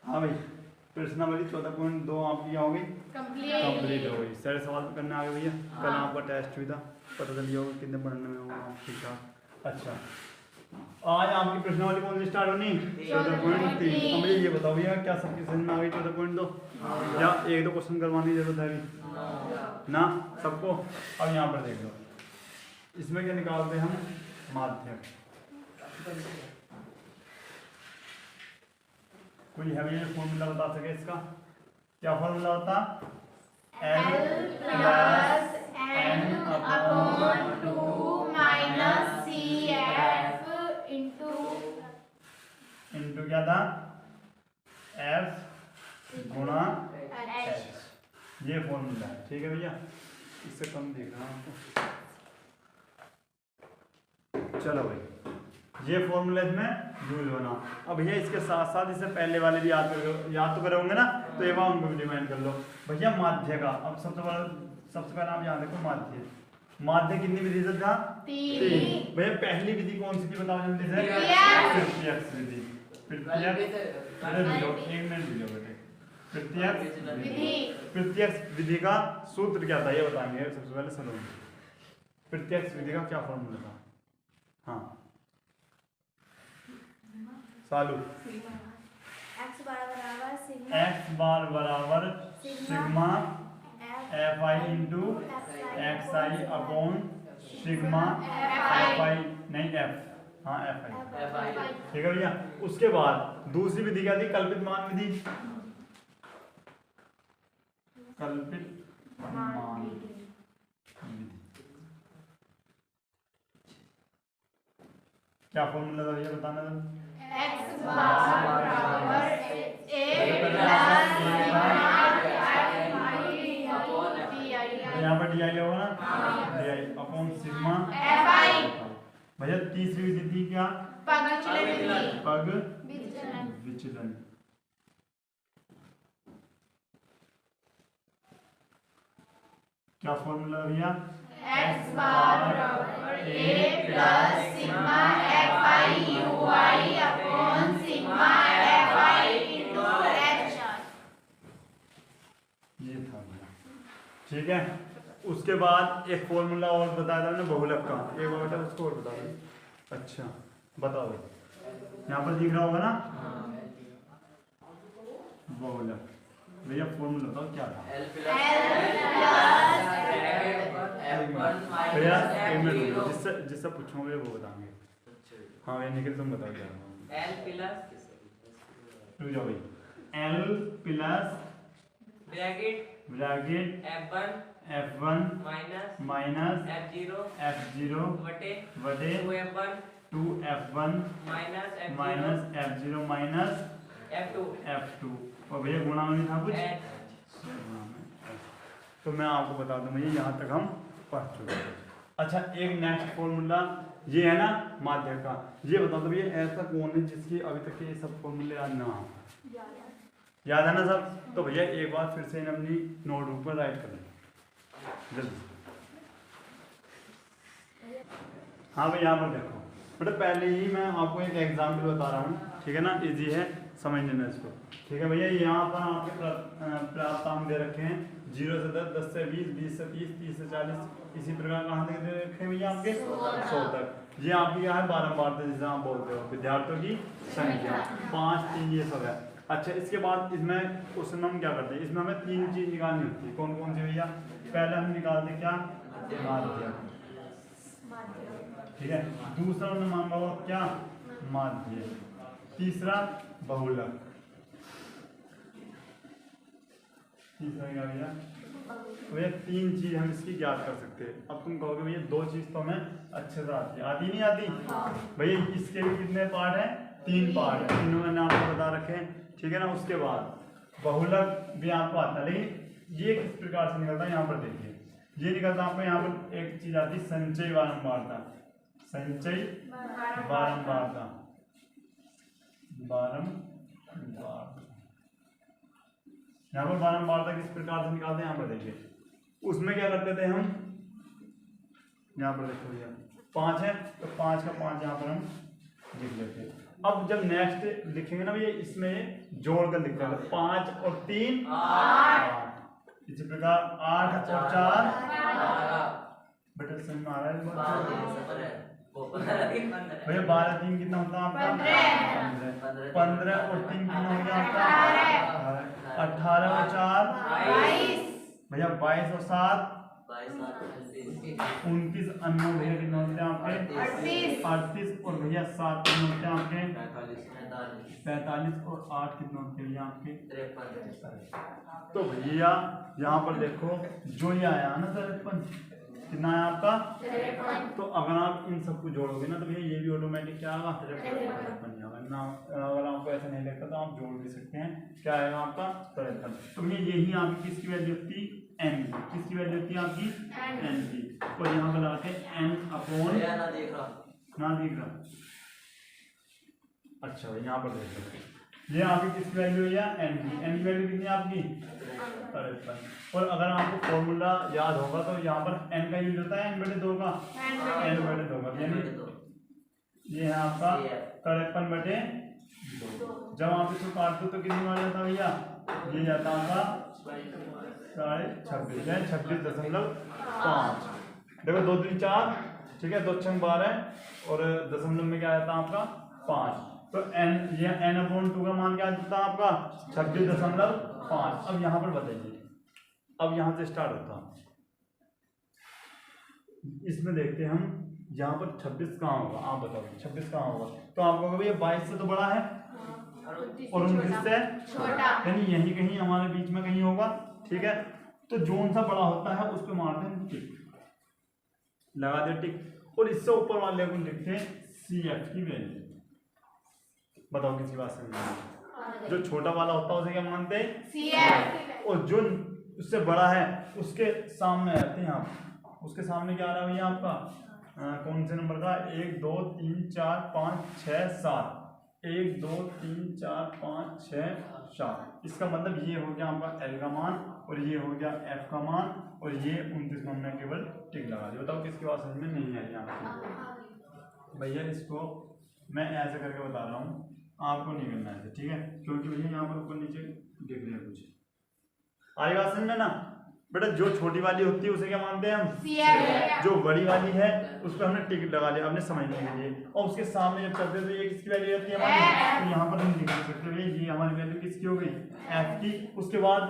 हाँ भाई, प्रश्नावली 14.2 आपकी हो गई कंप्लीट हो गई। सारे सवाल करने आ गए भैया। कल आपका टेस्ट भी था, पता चल होगा कितने पढ़ने में होगा ठीक ठाक। अच्छा, आज आपकी प्रश्नावली कौन सी स्टार्ट होनी? 14.3। अब मुझे ये बताओ भैया, क्या सबकी समझ में आ गई 14.2 या एक दो क्वेश्चन करवाने की जरूरत है अभी ना सबको? अब यहाँ पर देख लो, इसमें क्या निकालते हैं हम? माध्यक। कोई है भैया फॉर्मूला बता सके इसका? क्या फॉर्मूला होता? L + N/2 - CF इंटू क्या था? F गुणा H। ये फॉर्मूला है, ठीक है भैया। इससे कम देख रहा हूँ आपको। चलो भाई, ये फॉर्मूला इसमें यूज होना। अब भैया इसके साथ साथ इससे पहले वाले भी याद तो करोगे ना, तो एक बार उनको भी डिमांड कर लो भैया। माध्य का अब सबसे पहले आप याद रखो माध्य। माध्य कितनी विधि से था? 3। भैया पहली विधि कौन सी थी बताओ जल्दी से? प्रत्यक्ष विधि। प्रत्यक्ष विधि का सूत्र क्या था ये बताएंगे सबसे पहले। सुनो, प्रत्यक्ष विधि का क्या फॉर्मूला था? हाँ सालू। x बार बराबर sigma fi into xi upon sigma fi, नहीं f, हाँ fi, ठीक है भैया। उसके बाद दूसरी विधि क्या थी? कल्पित मान विधि। कल्पित मान विधि क्या फॉर्मूला था भैया बताना था? x बार बराबर यहाँ पर डी आई होगा ना, D I upon sigma fi। भैया तीसरी विधि थी क्या? पग विचलन। क्या फॉर्मूला भैया? x बार बराबर a plus sigma fi ui upon sigma fi into h। ये था भैया, ठीक है। उसके बाद एक फॉर्मूला और बताया था ना बहुलक का, एक बार बेटा उसको और बता दो। अच्छा बताओ भाई, यहाँ पर दिख रहा होगा ना बहुलक। भैया फॉर्मूला बताओ क्या था? भैया एक मिनट, जिससे पूछोगे वो बताएंगे। हाँ भैया निखिल तुम बताओ क्या? रुक जाओ भाई। L plus bracket F1 minus F0 बटे 2F1 minus F0 minus F2। और भैया गुणा में था कुछ, तो मैं आपको बता दूं भैया यहाँ तक हम पढ़ चुके हैं। अच्छा एक नेक्स्ट फॉर्मूला ये है ना माध्य का, ये बता दो भैया ऐसा कौन है जिसकी अभी तक के ये सब फॉर्मूले याद ना हो? याद है ना सब? तो भैया एक बार फिर से अपनी नोटबुक पर राइट कर लें जल्दी। हाँ भाई यहाँ पर देखो बेटा, पहले ही मैं आपको एक एग्जाम्पल बता रहा हूँ, ठीक है ना, इजी है समझ लेना इसको, ठीक है भैया। यहाँ पर आपके प्राप्तांक दे रखे हैं 0 से 10, 10 से 20, 20 से 30, 30 से 40, इसी प्रकार कहाँ तक दे रखे हैं भैया आपके 100 तक। ये आपकी क्या है? बारंबारता जिसे आप बोलते हो, विद्यार्थियों की संख्या 5, 3 ये सब है। अच्छा इसके बाद इसमें क्वेश्चन हम क्या करते हैं, इसमें हमें 3 चीज निकालनी होती है। कौन कौन सी भैया? पहले हम निकालते क्या? माध्य, ठीक है। दूसरा हमने मांगा हुआ क्या? माध्य। तीसरा बहुलक। तीसरा क्या भैया? भैया 3 चीज हम इसकी ज्ञात कर सकते हैं। अब तुम कहोगे भैया 2 चीज तो हमें अच्छे से आती है, आती नहीं आती? भैया इसके भी कितने पार्ट हैं? 3 पार्ट है, तीनों मैंने आपको बता रखे हैं, ठीक है ना। उसके बाद बहुलक भी आपको आता है, लेकिन ये किस प्रकार से निकलता है यहाँ पर देखिए। ये निकलता है आपको यहाँ पर एक चीज आती है संचय बारंबारता। संचय बारंबारता, यहाँ पर बारंबारता किस प्रकार से निकालते हैं यहाँ पर देखिए। उसमें क्या करते थे हम, यहाँ पर देखो भैया 5 है तो 5 का 5 यहाँ पर हम लिख लेते हैं। अब जब नेक्स्ट लिखेंगे ना भैया इसमें जोड़ कर लिखते हैं 5 और 3 8। इसी प्रकार 8 और 4 बेटा समझ में आ रहा है भैया 12 3 कितना होता है आपका 15 और 3 कितना हो गया आपका 18 और 4 भैया 22 और 7 29 अन्य भैया कितने होते हैं आपके 38 और भैया 7 कितने होते हैं आपके 45 और 8 कितने होते हैं भैया आपके 53। तो भैया यहाँ पर देखो जो ये आया ना 53 कितना है आपका 53। तो अगर आप इन सबको जोड़ोगे ना तो भैया ये भी ऑटोमेटिक क्या आएगा 53 ना। अगर आपको ऐसा नहीं लगता तो आप जोड़ भी सकते हैं क्या आएगा आपका 53। तो भैया यही आपकी किसकी वैल्यू होती n किसकी वैल्यू होती है आपकी n की। और यहाँ पर लगाते हैं n अपॉन ना दिख रहा अच्छा यहाँ पर देख लो ये आपकी किसकी वैल्यू है n की वैल्यू कितनी है आपकी 53। और अगर आपको फॉर्मूला याद होगा तो यहाँ पर n का यूज होता है n/2 का n/2 का यानी ये है आपका 53/2। जब आप इसको काटते तो कितनी बार जाता भैया ये जाता आपका 26 है 26.5। देखो 2 3 4 ठीक है 2 6 12 और दशमलव में क्या आता है आपका 5। तो n ये n/2 का मान क्या आता है आपका 26.5। अब यहाँ पर बताइए अब यहाँ से स्टार्ट होता इसमें देखते हैं हम यहाँ पर 26 कहाँ होगा आप बताओ 26 कहाँ होगा। तो आपको भैया 22 से तो बड़ा है और 29 से छोटा यानी यही कहीं हमारे बीच में कहीं होगा ठीक है। तो जोन सा बड़ा होता है उस पर मारते हैं टिक लगा दे टिक और इससे ऊपर वाले को लिखते हैं CF की वैल्यू। बताओ किसी बात समझ जो छोटा वाला होता है उसे क्या मानते हैं CF और जो उससे बड़ा है उसके सामने आते हैं आप उसके सामने क्या आ रहा है भैया आपका कौन से नंबर का 1 2 3 4 5 6 7 1 2 3 4 5 6 7। इसका मतलब ये हो गया आपका L का मान और ये हो गया F का मान और ये 29 नंबर में केवल टिक लगा दिया। बताओ किसकी बात समझ में नहीं आई आपको भैया। इसको मैं ऐसे करके बता रहा हूँ आपको नहीं करना है ठीक है क्योंकि भैया यहाँ पर ऊपर नीचे दिख रहे हैं कुछ आई बात समझ में ना बेटा। जो छोटी वाली होती है उसे क्या मानते हैं हम CF। जो बड़ी वाली है उस पर हमने टिक लगा लिया आपने समझने के लिए और उसके सामने जब चलते तो ये किसकी वैल्यू रहती है हमारी तो यहाँ पर हम लिख सकते हैं ये हमारी वैल्यू किसकी हो गई F की। उसके बाद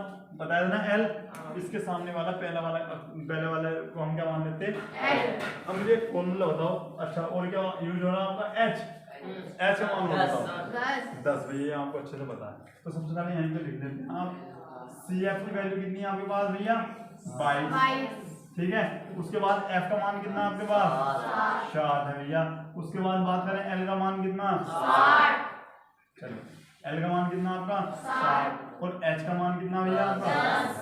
बताया ना L इसके सामने वाला पहले वाले को हम क्या मान लेते हैं अब मुझे फॉर्मूला बताओ। अच्छा और क्या यूज हो रहा है आपका H का मान बताओ 10 भैया आपको अच्छे से पता है। तो सबसे पहले यहीं पे लिख देते हैं आप CF की वैल्यू कितनी है आपके पास भैया 22 ठीक है। उसके बाद F का मान कितना आपके पास 7 है भैया। उसके बाद बात करें L का मान कितना 60। चलो L का मान कितना आपका 60 और H का मान कितना भैया आपका 10।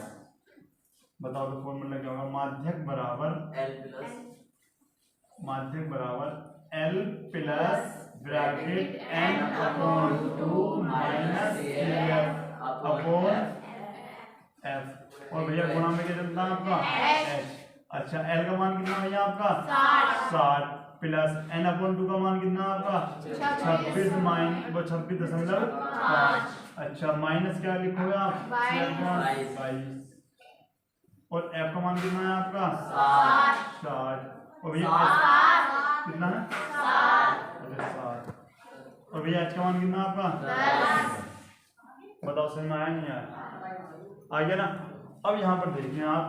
बताओ तो फॉर्मूला क्या होगा माध्यक बराबर L plus bracket n/2 minus CF upon F और भैया गुणा में क्या चलता है आपका H। अच्छा L का मान कितना भैया आपका 60 प्लस n/2 का मान कितना आपका 26 26.5। अच्छा माइनस क्या लिखोगे आप 22 और F का मान कितना है आपका 60 और भैया कितना है 60 और भैया H का मान कितना आपका 10। बताओ समझ में आया नहीं आया आ गया ना। अब यहाँ पर देखिए आप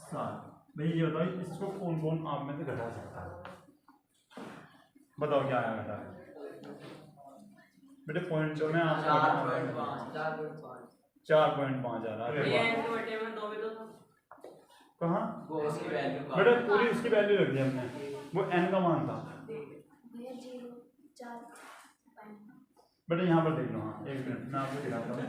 7 भैया ये बताओ इसको कौन कौन आप में से घटा सकता है बताओ क्या आया घटा बेटे पॉइंट जो में आप 4.5 आ रहा है कहाँ बेटे पूरी उसकी वैल्यू रख दी हमने वो n का मान था बेटा यहाँ पर देख लो। हाँ 1 मिनट मैं आपको दिखाता हूँ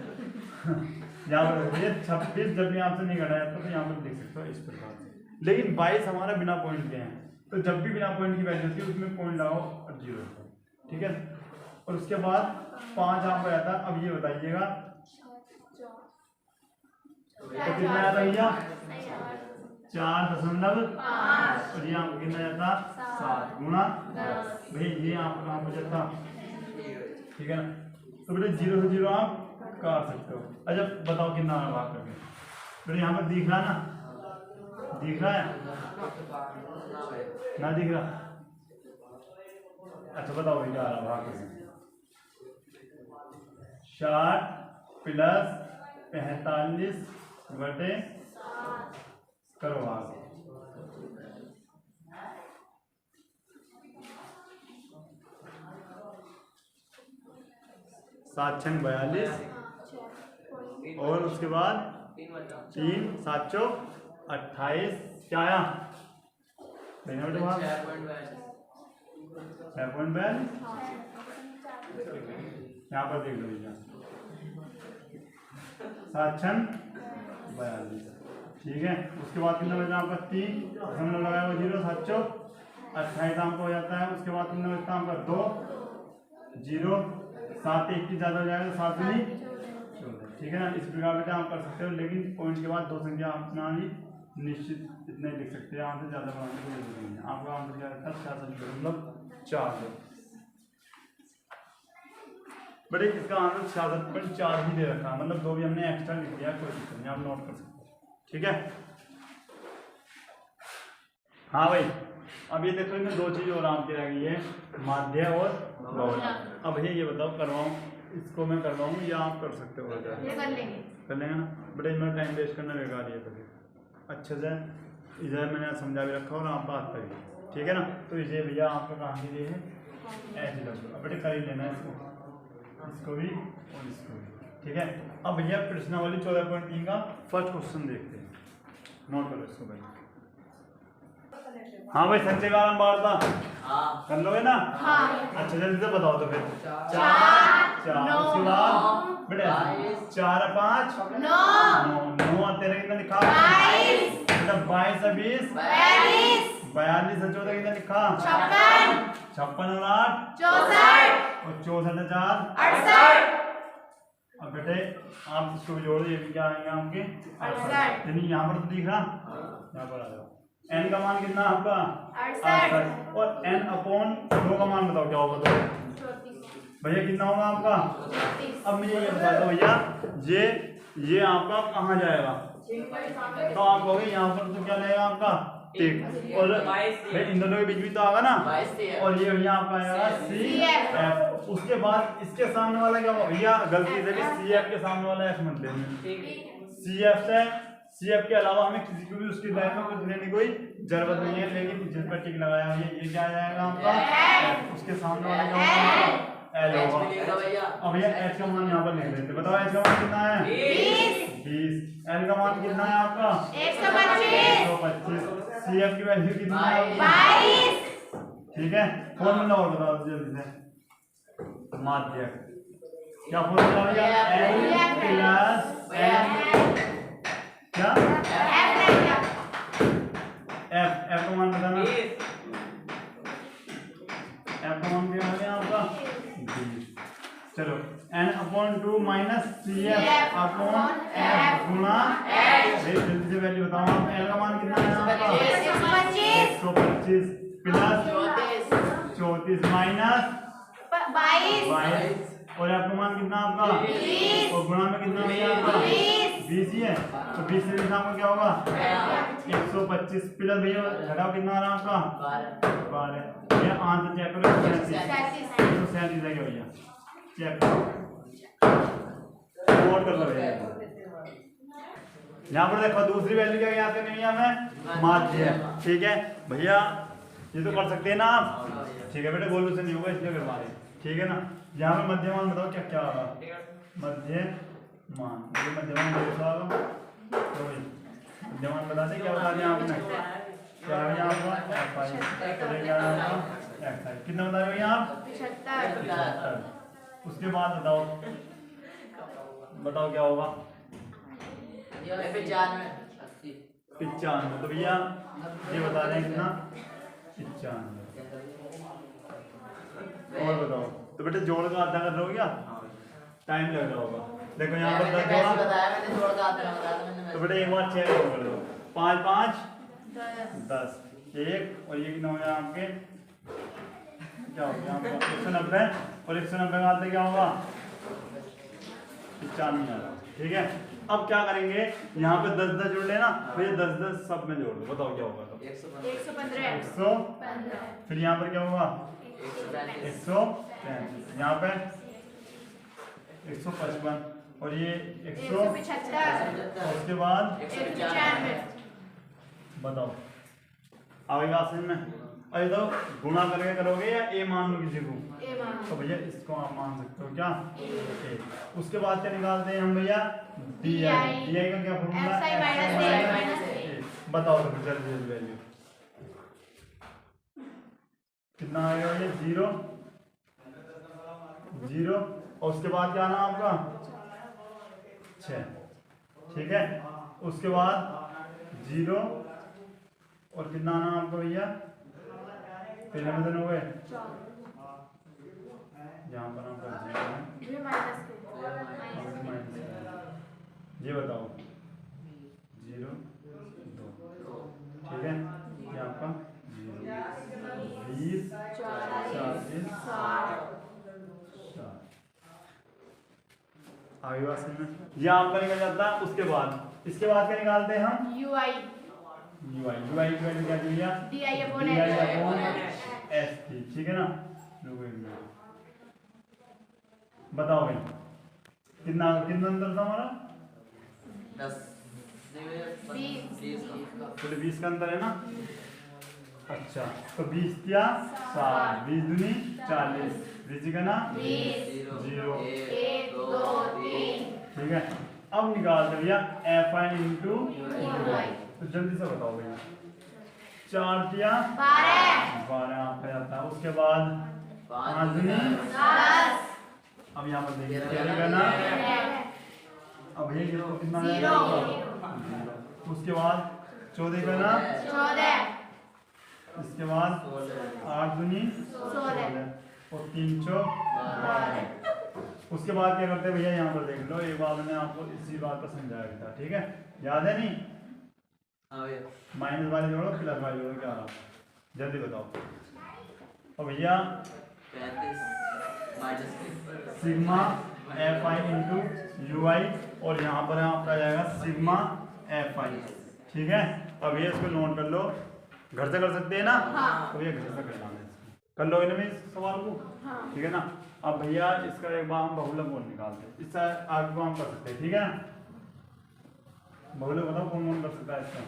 यहाँ पर 26 जब भी आपसे नहीं घटाया तो यहाँ पर देख सकते हो इस प्रकार से। लेकिन 22 हमारा बिना पॉइंट के हैं तो जब भी बिना पॉइंट की वैल्यू होती है उसमें पॉइंट लगाओ और 0 ठीक है। और उसके बाद 5 आपको आया था। अब ये बताइएगा तो कितना आया था भैया 4.5 और ये आपको कितना जाता 7 गुणा 10। भाई ये आपको कहाँ पर जाता, ठीक है ना। तो बेटे 0 से 0 आप काट सकते हो। अच्छा बताओ कितना भाग करके, बेटे यहाँ पर दिख रहा ना, दिख रहा है ना, दिख रहा। अच्छा बताओ भाई क्या आ रहा भाग करके। 60 प्लस 45 बटे करो भाग। 7 छंग 42 और उसके बाद 3 7 चौक 28 क्या आया 6.42 यहाँ पर देख लो भैया 7 छंग 42, ठीक है। उसके बाद कितना बचा आपका 3 हमने लगाया वो 0 7 चौक 28 आपको हो जाता है। उसके बाद कितना बचता है आपका 2 0 7 1 की ज़्यादा हो जाएगा 7 नहीं 14, ठीक है ना। इस प्रकार बेटा आप कर सकते हो, लेकिन पॉइंट के बाद 2 संख्या अपना ही निश्चित इतने लिख सकते हैं, आंसर ज़्यादा बनाने की जरूरत नहीं है। आपका आंसर क्या रहता है 66 मतलब 4। बट इसका आंसर 66.4 ही दे रखा, मतलब 2 भी हमने एक्स्ट्रा लिख दिया, कोई दिक्कत नहीं, आप नोट कर सकते हैं, ठीक है। हाँ भाई अब ये देखो इनमें 2 चीज़ और आपकी रह गई है, माध्य और गौण। अब भैया ये बताओ करवाऊँ, इसको मैं करवाऊँ या आप कर सकते हो? कर लेंगे ना बेटा, इनमें टाइम वेस्ट करना बेकार ही है। तो फिर अच्छे से इधर मैंने समझा भी रखा और आप बात करिए, ठीक है ना। तो इसे भैया आपका काम के लिए है ऐसे रखो, अब बेटे कर ही लेना इसको भी और इसको भी, ठीक है। अब भैया प्रश्नावली 14.3 का फर्स्ट क्वेश्चन देखते हैं, नोट करो इसको भाई। हाँ भाई संचय कारण वार्ता कर लोगे ना? हाँ। अच्छा जल्दी से बताओ तो फिर 4 उसके बाद बेटे 4 5 9 तेरे कितना लिखा 22 बेटा 22 से 20 42 से 14 कितना लिखा 56 और 8 64 और 64 4 68। अब बेटे आप इसको जोड़ दो, ये भी क्या आएंगे आपके 68, यानी यहाँ पर तो दिख रहा, यहाँ पर आ जाओ। n का मान कितना आपका 68 और n अपॉन 2 का मान बताओ क्या होगा तो भैया कितना होगा आपका। अब मुझे ये बता दो भैया ये आपका कहाँ जाएगा, तो आप कहोगे यहाँ पर तो क्या लगेगा आपका ठीक, और भाई इन दोनों के बीच भी तो आएगा ना, और ये भैया आपका आएगा CF। उसके बाद इसके सामने वाला क्या होगा भैया, गलती से भी CF के सामने वाला F मत लेना। CF के अलावा हमें किसी को भी उसकी लाइन में कुछ लेने की कोई जरूरत नहीं है, लेकिन जिस पर टिक लगाया हुआ है ये क्या आ जाएगा आपका, उसके सामने वाला क्या होगा L होगा। अब भैया H का मान यहाँ पर लिख देते, बताओ H का मान कितना है 20, L का मान कितना है आपका 125, CF की वैल्यू कितनी है 22, ठीक है। फॉर्मूला और बताओ जल्दी से, माध्य क्या फॉर्मूला भैया L प्लस M क्या F का मान बताना, F का मान क्या है आपका 20। चलो n/2 minus CF upon F गुणा जल्दी से वैल्यू बताओ आप। L का मान कितना है आपका 125 प्लस 34 माइनस 22 और F का मान कितना आपका 20 और गुणा में कितना है आपका 20 ही है, तो 20 से आपका क्या होगा 125 प्लस भैया घटाओ कितना आ रहा है आपका 12। ये आंसर चेक करो 137 है भैया, चेक करो नोट कर लो भैया। यहाँ पर देखो दूसरी वैल्यू क्या यहाँ पे नहीं हमें माध्य है, ठीक है भैया ये तो कर सकते हैं ना आप, ठीक है बेटे गोलू से नहीं होगा इसलिए करवा रहे, ठीक है ना। यहाँ पे मध्यमान बताओ क्या क्या होगा मध्यमान, मध्यमान तो मध्यमान बता दें क्या बता दिया आपने, क्या है यहाँ पर FI कितना बता रहे हो यहाँ आप 75। उसके बाद बताओ क्या होगा 95, तो भैया ये बता रहे हैं कितना 95। और बताओ तो बेटे जोड़ का आधा कर रहे हो क्या, टाइम लग रहा होगा। देखो यहाँ पर 10 जोड़ा तो बेटे एक बार चेक कर दो 5 5 10 एक, और ये कितना हो गया आपके, क्या हो गया आपका 190, और 190 का आते क्या होगा 95 आ रहा। ठीक है, अब क्या करेंगे, यहाँ पे 10 जुड़ लेना, फिर 10 सब में जोड़ दो, बताओ क्या होगा। तो 115, फिर यहाँ पर क्या होगा 135, यहाँ पे 155, और ये 175, और उसके बाद बताओ आगे बात समझ में। अरे तो गुणा करके करोगे या ए मान लो किसी को, तो भैया इसको आप मान सकते हो क्या ए। उसके बाद क्या निकालते हैं हम भैया डी आई का क्या फॉर्मूला, बताओ तो जल्दी वैल्यू कितना आएगा, ये 0 0, और उसके बाद क्या आना आपका 6। ठीक है, उसके बाद 0, और कितना आना आपको भैया, पहले में हो गए, यहाँ पर आपका 0 है, ये बताओ 0 2, ठीक है, ये आपका 20 40 60। आगे बात समझ में, ये आपका निकल जाता है। उसके बाद इसके बाद क्या निकालते हैं हम, यूआई की वैल्यू क्या भैया, DI/S थी। ठीक है ना, बताओ भाई कितना कितना अंतर था हमारा, 10 20 का अंतर है ना। अच्छा, तो 20 क्या 60, 20 दूनी 40, 20 का ना 0 1 2 3। ठीक है, अब निकालते भैया Fi इंटू यूआई, तो जल्दी से बताओ भैया, 4 या 12 आप जाता है। उसके बाद 5 दूनी 10, अब यहाँ पर देखिए क्या करना, अब ये कितना है 0। उसके बाद 14 का ना 14, इसके बाद 8 दूनी 16, और 3 चौक 12। उसके बाद क्या करते हैं भैया, यहाँ पर देख लो, एक बार मैंने आपको इसी बात पर समझाया था। ठीक है, याद है नहीं, माइनस वाले जोड़ो प्लस वाले जोड़ो, क्या रहा जल्दी बताओ। और भैया सिग्मा Fi इंटू यूआई, और यहाँ पर आपका जाएगा सिग्मा Fi। ठीक है, अब ये इसको नोट कर लो, घर से कर सकते हैं ना, तो ये घर से कर लो इन्हें इस सवाल को। ठीक है ना, अब भैया इसका एक बार हम बहुलक कौन निकालते हैं, इससे आगे को हम कर सकते हैं। ठीक है, बहुलक बताओ कौन कौन कर सकता है इसका,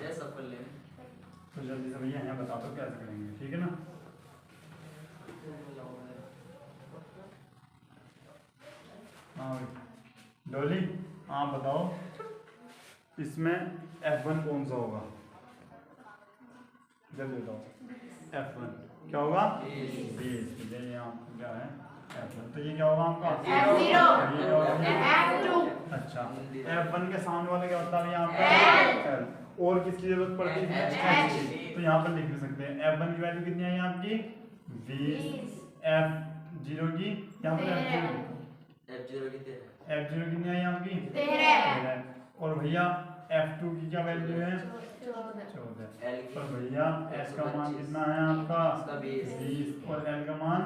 तो जल्दी से भैया यहाँ बता दो कैसे करेंगे। ठीक है ना, हाँ डोली आप बताओ इसमें F1 कौन सा होगा, जल्दी बताओ। F1 क्या होगा 20, क्या है F1, तो ये क्या होगा आपका F0। अच्छा, F1 के सामने वाला क्या होता है यहाँ पर L, और किसकी जरूरत पड़ती है H, तो यहाँ पर लिख सकते हैं F1 की वैल्यू कितनी है आपकी 20, F0 की यहाँ पर F0 कितनी है आपकी 13, और भैया F2 की क्या वैल्यू है 14, और भैया S का मान कितना है आपका 20, और L का मान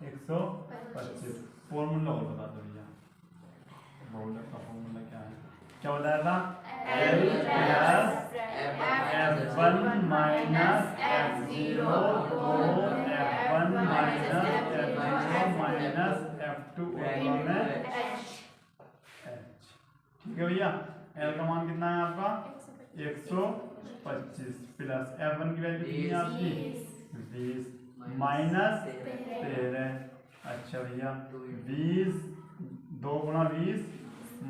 125। फॉर्मूला और बता दो भैया, बहुलक का फॉर्मूला क्या है, क्या बताया था L plus F1 minus F0 को F1 minus F0 minus F2 में H। ठीक है भैया, L का मान कितना है आपका 125, प्लस F1 की वैल्यू कितनी है आपकी 20 माइनस 13। अच्छा भैया 20 2 गुणा 20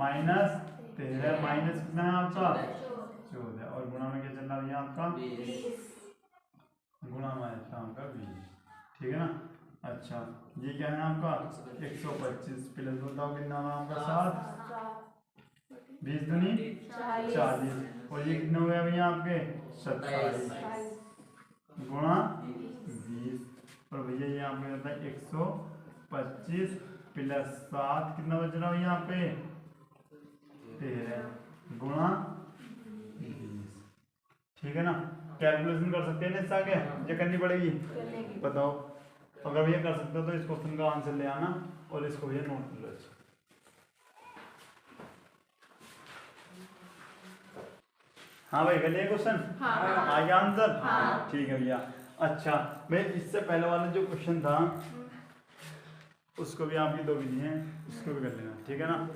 माइनस 13, माइनस कितना है आपका 14, और गुणा में क्या चल रहा भैया आपका गुणा में आपका 20। ठीक है ना, अच्छा ये क्या है आपका 125, प्लस बताओ कितना आपका 7, 20 दूनी 40, और ये कितने हो गया भैया आपके 27 गुणा 20, और भैया ये आपके जाता है 125 प्लस 7 कितना बच रहा भैया यहाँ पे 13 गुणा 20। ठीक है ना। कैलकुलेशन कर सकते हैं ना इससे आगे, ये करनी पड़ेगी। बताओ, अगर भैया कर सकते हो तो इस क्वेश्चन का आंसर ले आना और इसको भैया नोट कर लो। हाँ भाई, कर लिया क्वेश्चन? आ गया आंसर? ठीक है भैया। अच्छा, मैं इससे पहले वाला जो क्वेश्चन था उसको भी आपकी 2 विधि हैं, उसको भी कर लेना, ठीक है ना।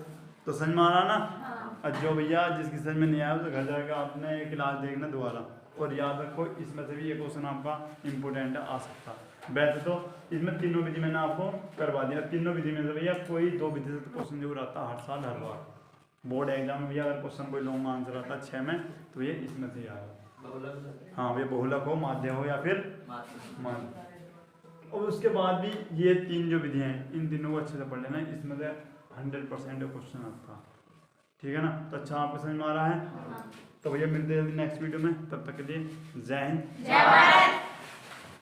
तो समझ में आ रहा ना। जो भैया जिसकी समझ में नहीं आया तो घर जाकर आपने क्लास देखना दोबारा, और याद रखो इसमें से भी ये क्वेश्चन आपका इम्पोर्टेंट आ सकता। वैसे तो इसमें तीनों विधि मैंने आपको करवा दिया, तीनों विधि में से भैया कोई 2 विधि से तो क्वेश्चन जरूर आता हर साल हर बार। बोर्ड एग्जाम में भैया अगर क्वेश्चन कोई लॉन्ग आंसर आता 6 में तो ये इसमें से आएगा। हाँ भैया, बहुलक हो, माध्य हो या फिर मान। और उसके बाद भी ये 3 जो विधियाँ हैं इन तीनों को अच्छे से पढ़ लेना, इसमें से 100% क्वेश्चन आता। ठीक है ना। तो अच्छा, आपको समझ में आ रहा है? तो भैया मिलते हैं नेक्स्ट वीडियो में, तब तक के लिए जय हिंद जय भारत।